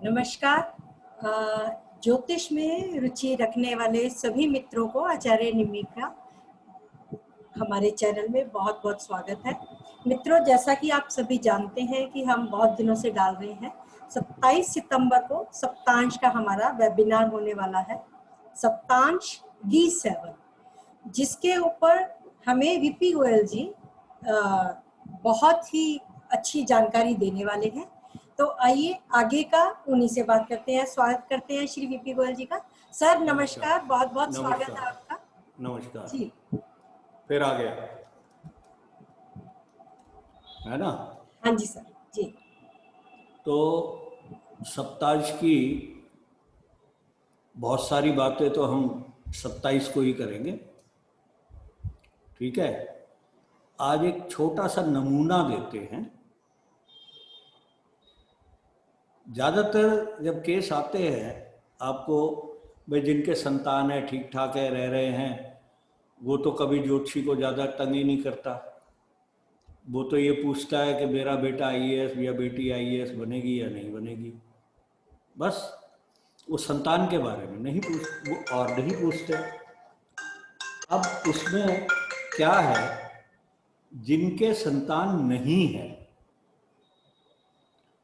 नमस्कार। ज्योतिष में रुचि रखने वाले सभी मित्रों को आचार्य निमि का हमारे चैनल में बहुत बहुत स्वागत है। मित्रों, जैसा कि आप सभी जानते हैं कि हम बहुत दिनों से डाल रहे हैं, 27 सितंबर को सप्तांश का हमारा वेबिनार होने वाला है, सप्तांश D7, जिसके ऊपर हमें वीपी गोयल जी बहुत ही अच्छी जानकारी देने वाले हैं। तो आइए आगे का उन्हीं से बात करते हैं। स्वागत करते हैं श्री वीपी गोयल जी का। सर नमस्कार, बहुत बहुत स्वागत है आपका। नमस्कार जी, फिर आ गया है ना। हाँ जी सर जी। तो सप्तांश की बहुत सारी बातें तो हम 27 को ही करेंगे, ठीक है। आज एक छोटा सा नमूना देते हैं। ज़्यादातर जब केस आते हैं आपको, भाई जिनके संतान है, ठीक ठाक है, रह रहे हैं, वो तो कभी ज्योतिषी को ज़्यादा तंग ही नहीं करता। वो तो ये पूछता है कि मेरा बेटा आईएएस या बेटी आईएएस बनेगी या नहीं बनेगी, बस। वो संतान के बारे में नहीं वो और नहीं पूछते। अब उसमें क्या है, जिनके संतान नहीं है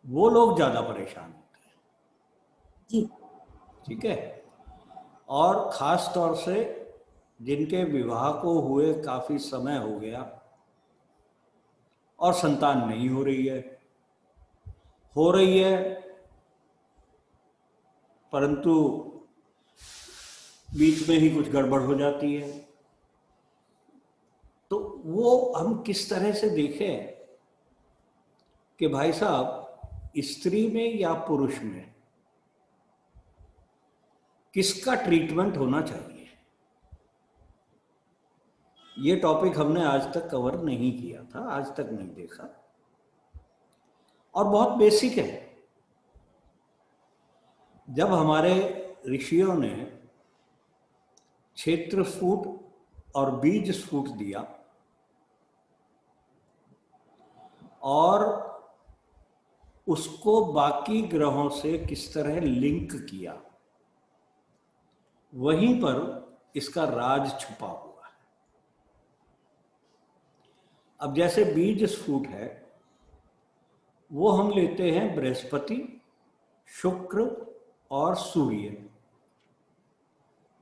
वो लोग ज़्यादा परेशान होते हैं जी, ठीक है। और ख़ास तौर से जिनके विवाह को हुए काफ़ी समय हो गया और संतान नहीं हो रही है परंतु बीच में ही कुछ गड़बड़ हो जाती है। तो वो हम किस तरह से देखें कि भाई साहब, स्त्री में या पुरुष में किसका ट्रीटमेंट होना चाहिए, ये टॉपिक हमने आज तक कवर नहीं किया था, आज तक नहीं देखा, और बहुत बेसिक है। जब हमारे ऋषियों ने क्षेत्र स्फुट और बीज स्फुट दिया और उसको बाकी ग्रहों से किस तरह लिंक किया, वहीं पर इसका राज छुपा हुआ है। अब जैसे बीज स्फुट है, वो हम लेते हैं बृहस्पति, शुक्र और सूर्य,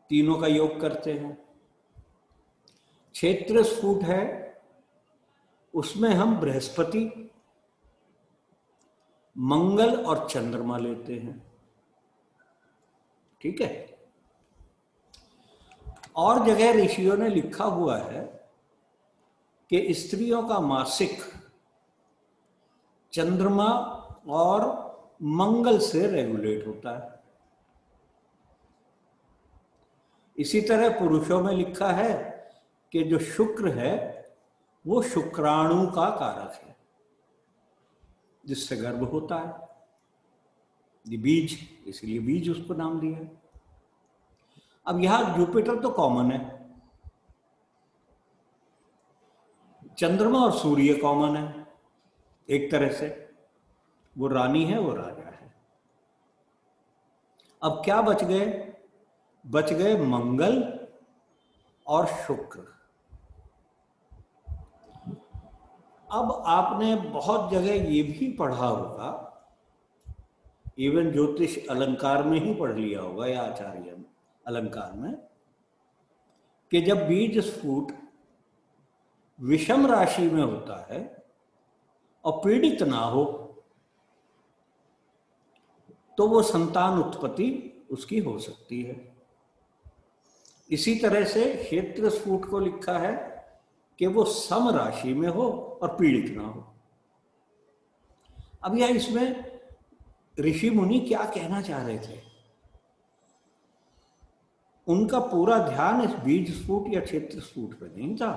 तीनों का योग करते हैं। क्षेत्र स्फुट है, उसमें हम बृहस्पति, मंगल और चंद्रमा लेते हैं, ठीक है। और जगह ऋषियों ने लिखा हुआ है कि स्त्रियों का मासिक चंद्रमा और मंगल से रेगुलेट होता है। इसी तरह पुरुषों में लिखा है कि जो शुक्र है वो शुक्राणु का कारक है, जिससे गर्भ होता है, बीज, इसलिए बीज उसको नाम दिया है। अब यहां जुपिटर तो कॉमन है, चंद्रमा और सूर्य कॉमन है, एक तरह से वो रानी है, वो राजा है। अब क्या बच गए? बच गए मंगल और शुक्र। अब आपने बहुत जगह ये भी पढ़ा होगा, इवन ज्योतिष अलंकार में ही पढ़ लिया होगा या आचार्य अलंकार में, कि जब बीज स्फुट विषम राशि में होता है और पीड़ित ना हो तो वो संतान उत्पत्ति उसकी हो सकती है। इसी तरह से क्षेत्र स्फुट को लिखा है कि वो सम राशि में हो और पीड़ित ना हो। अब यह इसमें ऋषि मुनि क्या कहना चाह रहे थे? उनका पूरा ध्यान इस बीज स्फुट या क्षेत्र स्फुट पे नहीं था,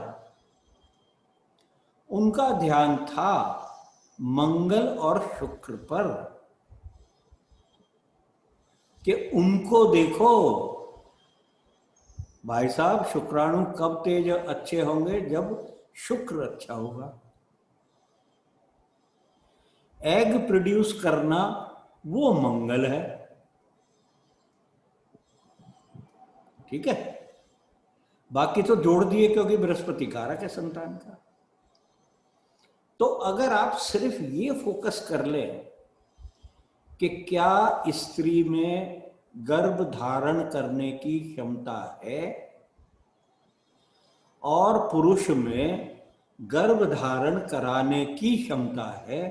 उनका ध्यान था मंगल और शुक्र पर, कि उनको देखो भाई साहब, शुक्राणु कब तेज अच्छे होंगे? जब शुक्र अच्छा होगा। एग प्रोड्यूस करना वो मंगल है। ठीक है, बाकी तो जोड़ दिए क्योंकि बृहस्पति कारक है संतान का। तो अगर आप सिर्फ ये फोकस कर लें कि क्या स्त्री में गर्भ धारण करने की क्षमता है और पुरुष में गर्भ धारण कराने की क्षमता है,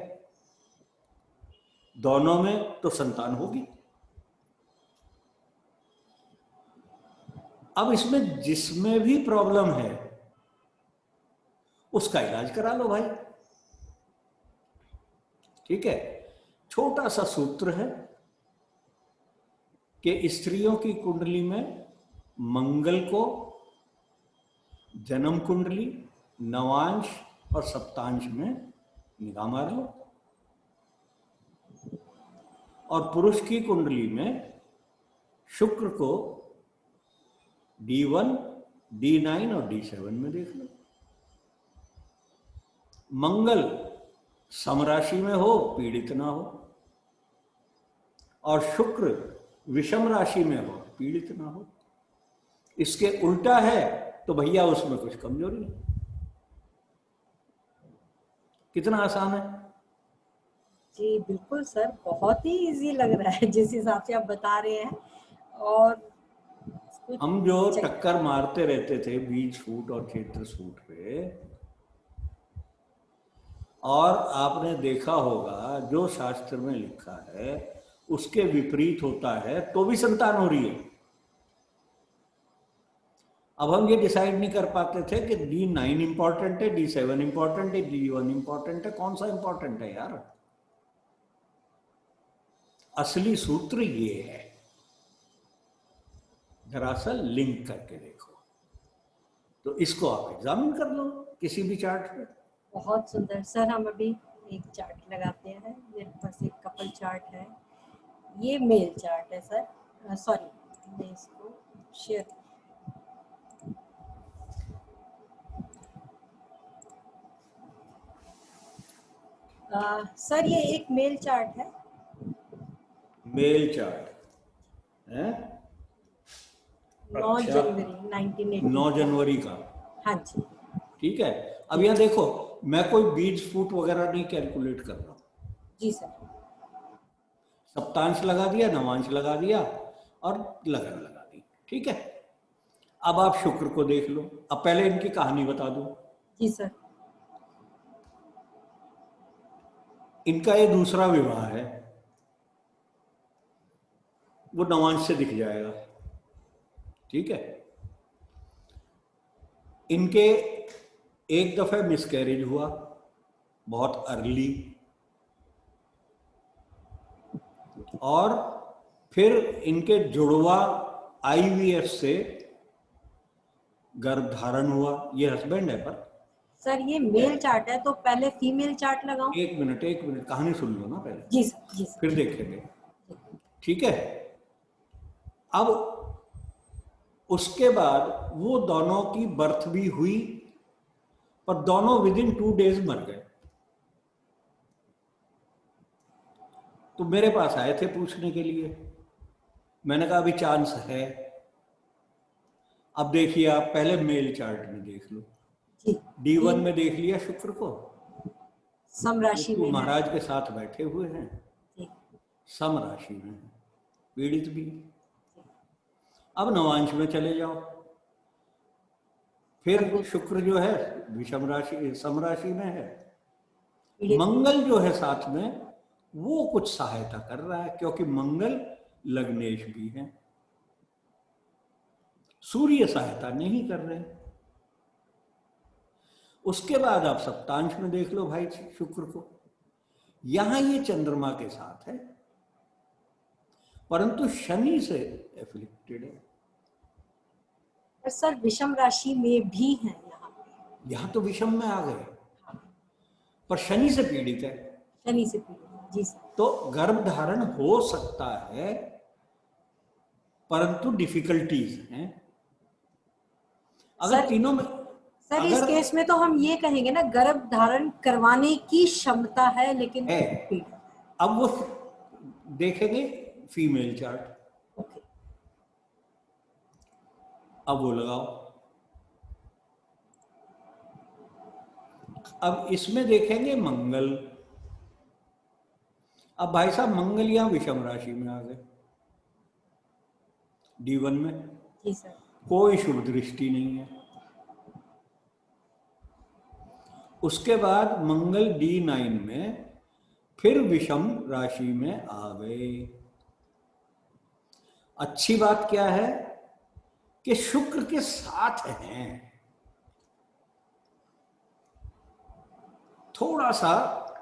दोनों में, तो संतान होगी। अब इसमें जिसमें भी प्रॉब्लम है उसका इलाज करा लो भाई। ठीक है, छोटा सा सूत्र है कि स्त्रियों की कुंडली में मंगल को जन्म कुंडली, नवांश और सप्तांश में निगाह मार लो, और पुरुष की कुंडली में शुक्र को D1, D9 और D7 में देख लो। मंगल समराशि में हो, पीड़ित ना हो, और शुक्र विषम राशि में हो, पीड़ित ना हो। इसके उल्टा है तो भैया उसमें कुछ कमजोरी है। कितना आसान है। जी बिल्कुल सर, बहुत ही इजी लग रहा है जिस हिसाब से आप बता रहे हैं। और हम जो टक्कर मारते रहते थे बीज फूट और क्षेत्र सूट पे, और आपने देखा होगा जो शास्त्र में लिखा है उसके विपरीत होता है तो भी संतान हो रही है। अब हम ये डिसाइड नहीं कर पाते थे कि D9 इंपॉर्टेंट है, D7 इंपॉर्टेंट है, D1 इंपॉर्टेंट है, कौन सा इंपॉर्टेंट है यार। असली सूत्र ये है, दरअसल लिंक करके देखो। तो इसको आप एग्जामिन कर लो किसी भी चार्ट पे। बहुत सुंदर सर, हम अभी एक चार्ट लगाते हैं। मेरे पास एक कपल चार्ट है, ये मेल चार्ट है सर। सॉरी, मैं इसको शेयर सर, ये एक मेल चार्ट है। मेल चार्ट है 9 अच्छा। जनवरी 1980। 9 जनवरी का। हाँ जी। ठीक है, अब यहाँ देखो, मैं कोई बीज फूट वगैरह नहीं कैलकुलेट कर रहा हूँ। जी सर। सप्तांश लगा दिया, नवांश लगा दिया और लगन लगा दी। ठीक है, अब आप शुक्र को देख लो। अब पहले इनकी कहानी बता दूं। जी सर। इनका ये दूसरा विवाह है, वो नवांश से दिख जाएगा। ठीक है, इनके एक दफे मिसकैरेज हुआ बहुत अर्ली, और फिर इनके जुड़वा IVF से गर्भ धारण हुआ। ये हस्बैंड है। पर सर ये मेल चार्ट है तो पहले फीमेल चार्ट लगाऊं? एक मिनट कहानी सुन लो ना पहले। जी सर, जी सर। फिर देखेंगे। ठीक है, अब उसके बाद वो दोनों की बर्थ भी हुई, पर दोनों विदिन 2 डेज मर गए। तो मेरे पास आए थे पूछने के लिए। मैंने कहा अभी चांस है। अब देखिए, आप पहले मेल चार्ट में देख लो। जी। D1 में देख लिया शुक्र को, सम राशि में महाराज के साथ बैठे हुए हैं, जी। सम राशि में है, पीड़ित भी। अब नवांश में चले जाओ, फिर शुक्र जो है विषम राशि, सम राशि में है। मंगल जो है साथ में, वो कुछ सहायता कर रहा है क्योंकि मंगल लग्नेश भी है। सूर्य सहायता नहीं कर रहे। उसके बाद आप सप्तांश में देख लो भाई शुक्र को, यहां ये चंद्रमा के साथ है, परंतु शनि से एफिलिक्टेड है। सर विषम राशि में भी है यहां तो विषम में आ गए, पर शनि से पीड़ित है। शनि से पीड़ित, जी सर। तो गर्भ धारण हो सकता है, परंतु डिफिकल्टीज हैं। अगर तीनों में सर इस केस में तो हम ये कहेंगे ना, गर्भ धारण करवाने की क्षमता है लेकिन है। अब वो देखेंगे फीमेल चार्ट। ओके, अब वो लगाओ। अब इसमें देखेंगे मंगल। अब भाई साहब मंगल यहां विषम राशि में आ गए, D1 में। जी सर। कोई शुभ दृष्टि नहीं है। उसके बाद मंगल D9 में फिर विषम राशि में आ गए। अच्छी बात क्या है कि शुक्र के साथ हैं, थोड़ा सा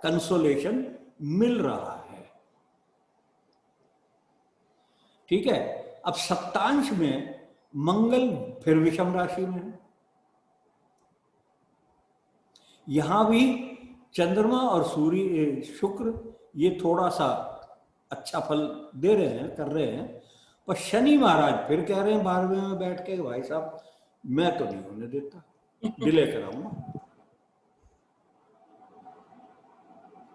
कंसोलेशन मिल रहा है। ठीक है। अब सप्तांश में मंगल फिर विषम राशि में है। यहां भी चंद्रमा और सूर्य शुक्र ये थोड़ा सा अच्छा फल दे रहे हैं, कर रहे हैं। पर शनि महाराज फिर कह रहे हैं 12वें में बैठ के, भाई साहब मैं तो नहीं होने देता, डिले कराऊंगा।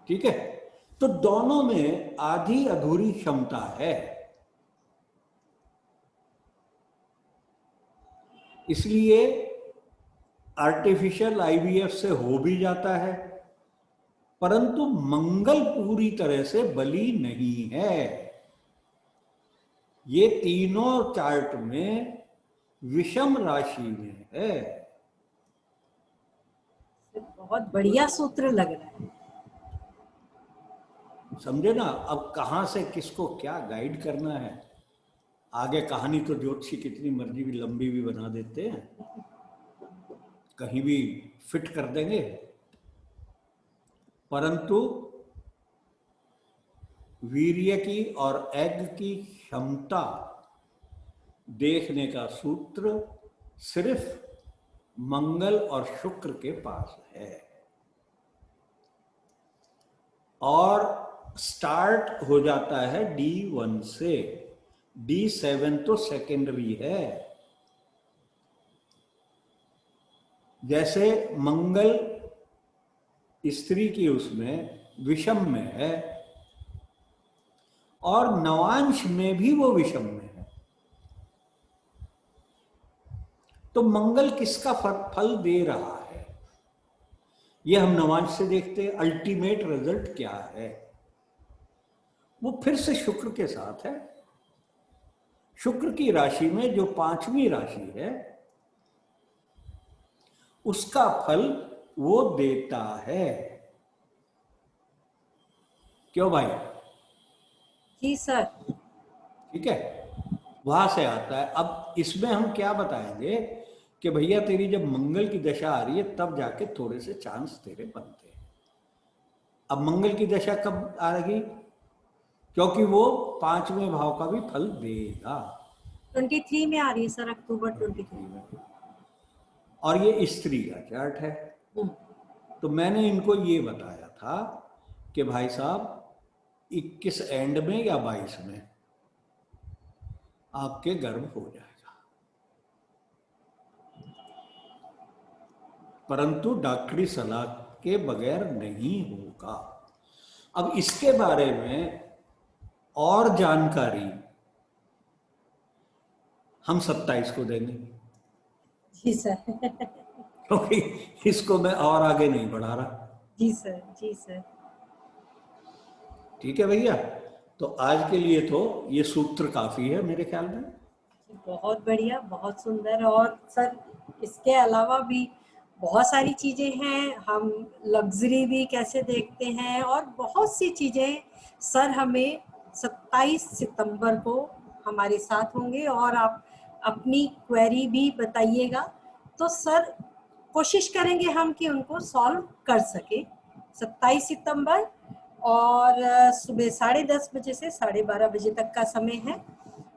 ठीक है। तो दोनों में आधी अधूरी क्षमता है, इसलिए आर्टिफिशियल IVF से हो भी जाता है, परंतु मंगल पूरी तरह से बली नहीं है। ये तीनों चार्ट में विषम राशि में है। बहुत बढ़िया सूत्र लग रहा है। समझे ना। अब कहां से किसको क्या गाइड करना है, आगे कहानी तो ज्योतिषी कितनी मर्जी भी लंबी भी बना देते हैं, कहीं भी फिट कर देंगे, परंतु वीर्य की और एग की क्षमता देखने का सूत्र सिर्फ मंगल और शुक्र के पास है। और स्टार्ट हो जाता है D1 से। D7 तो सेकेंडरी है। जैसे मंगल स्त्री की उसमें विषम में है और नवांश में भी वो विषम में है, तो मंगल किसका फल दे रहा है ये हम नवांश से देखते हैं। अल्टीमेट रिजल्ट क्या है, वो फिर से शुक्र के साथ है। शुक्र की राशि में जो 5वीं राशि है उसका फल वो देता है। क्यों भाई? जी सर। ठीक है, वहां से आता है। अब इसमें हम क्या बताएंगे कि भैया तेरी जब मंगल की दशा आ रही है तब जाके थोड़े से चांस तेरे बनते हैं। अब मंगल की दशा कब आ रही? क्योंकि वो 5वें भाव का भी फल देगा। 23 में आ रही है सर, अक्टूबर 23 और ये स्त्री का चार्ट है। में। तो मैंने इनको ये बताया था कि भाई साहब 21 एंड में या 22 में आपके गर्भ हो जाएगा, परंतु डॉक्टरी सलाह के बगैर नहीं होगा। अब इसके बारे में और जानकारी हम 27 को देंगे, जी सर। क्योंकि इसको मैं और आगे नहीं बढ़ा रहा। जी सर, जी सर। ठीक है भैया, तो आज के लिए तो ये सूत्र काफी है मेरे ख्याल में। बहुत बढ़िया, बहुत सुंदर। और सर इसके अलावा भी बहुत सारी चीजें हैं, हम लग्जरी भी कैसे देखते हैं और बहुत सी चीजें सर हमें 27 सितंबर को हमारे साथ होंगे और आप अपनी क्वेरी भी बताइएगा, तो सर कोशिश करेंगे हम कि उनको सॉल्व कर सके। 27 सितंबर और सुबह 10:30 बजे से 12:30 बजे तक का समय है।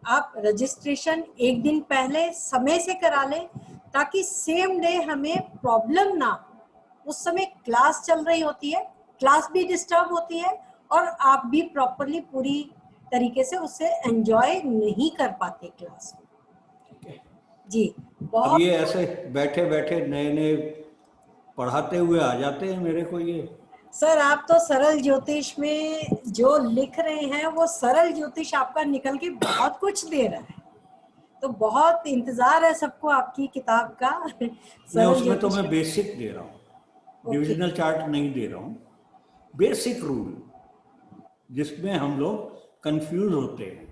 आप रजिस्ट्रेशन एक दिन पहले समय से करा लें ताकि सेम डे हमें प्रॉब्लम ना हो। उस समय क्लास चल रही होती है, क्लास भी डिस्टर्ब होती है और आप भी प्रॉपरली पूरी तरीके से उससे एंजॉय नहीं कर पाते क्लास को। जी अब बहुत। ये ऐसे बैठे बैठे नए नए पढ़ाते हुए आ जाते हैं मेरे को ये, सर आप तो सरल ज्योतिष में जो लिख रहे हैं वो सरल ज्योतिष आपका निकल के बहुत कुछ दे रहा है, तो बहुत इंतजार है सबको आपकी किताब का। मैं सरल उसमें तो ज्योतिष मैं का। बेसिक दे रहा हूँ, ओके। डिविजनल चार्ट नहीं दे रहा हूँ, बेसिक रूल जिसमें हम लोग कंफ्यूज होते हैं,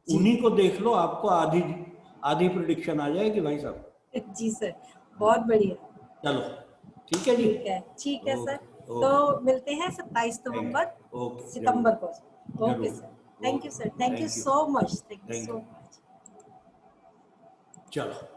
जी उन्हीं को देख लो, आपको आधी आधी प्रिडिक्शन आ जाएगी भाई साहब। जी सर, बहुत बढ़िया। चलो ठीक है जी। ठीक है सर। ओके तो ओके। मिलते हैं 27 थैंक नवंबर यू। ओके, सितंबर को। जरूर ओके जरूर। Sir, thank you okay, sir, thank you thank you, so much, thank you thank so you. Much. चलो।